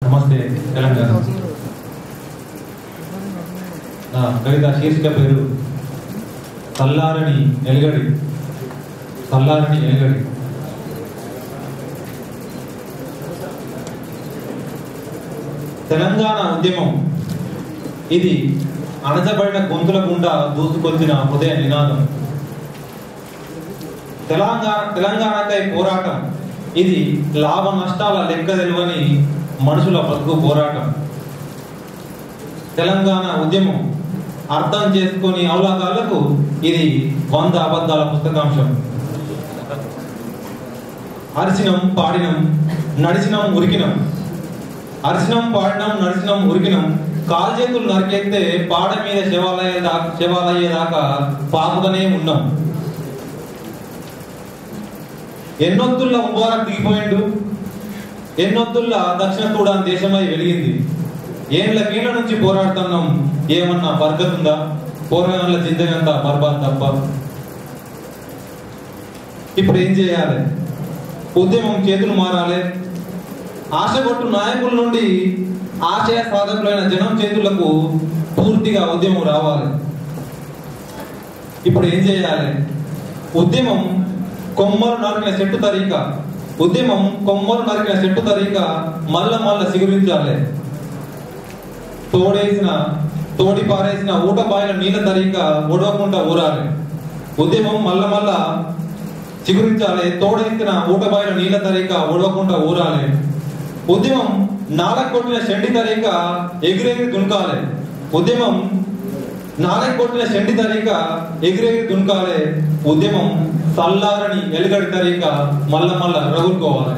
నమస్తే తెలంగాణ. నా కవిత శీర్షిక పేరు చల్లారని ఎలుగడి. చల్లారని ఎలుగడి. తెలంగాణ ఉద్యమం ఇది అణచబడిన గొంతుల గుండా దూసుకొచ్చిన హృదయ నినాదం. తెలంగాణకై పోరాటం ఇది లాభ నష్టాల లెక్క తెలియని మనుషుల బతుకు పోరాటం. తెలంగాణ ఉద్యమం అర్థం చేసుకొని అవలాగాళ్లకు ఇది 100 అబద్ధాల పుస్తకాంశం. అరిచినం పాడినం నడిచినం ఉరికినం, అరిచినం పాడినం నడిచినం ఉరికినం, కాలు చేతులు నరికెత్తే పాడ మీద శవాలయ్యేదాకా పాకుతనే ఉన్నాం. ఎన్నొత్తుల్లా ముబారక్ దిగిపోయిండు, ఎన్నొత్తుల్లా దక్షిణ సూడాన్ దేశమై వెలిగింది. ఏళ్ళ నుంచి పోరాడుతున్నాం, ఏమన్నా బర్గత్ ఉందా? పోరాళ్ళ జిందగీ అంతా బర్బాద్ తప్ప. ఇప్పుడు ఏం చేయాలి? ఉద్యమం చేతులు మారాలి. ఆశగొట్టు నాయకుల నుండి ఆశయ సాధకులైన జనం చేతులకు పూర్తిగా ఉద్యమం రావాలి. ఇప్పుడు ఏం చేయాలి? ఉద్యమం కొమ్మలు నరికిన చెట్టు తరీక, ఉద్యమం కొమ్మలు నరికిన చెట్టు తరీక మళ్ళా సిగురించాలి. తోడి పారేసిన ఊట బాయిల నీళ్ళ తరీక ఒడవకుండా ఊరాలి. ఉద్యమం మళ్ళా చిగురించాలి. తోడేసిన ఊట బాయిల నీళ్ళ తరీక ఒడవకుండా ఊరాలి. ఉద్యమం నాలకు కొట్టిన షెండి తరీక ఎగిరెగిరి దునకాలి. ఉద్యమం నాలకు కొట్టిన షెండి తరీక ఎగిరెగిరి దునకాలి. ఉద్యమం చల్లారని ఎలుగడి తరీక మళ్ళా రగులుకోవాలి.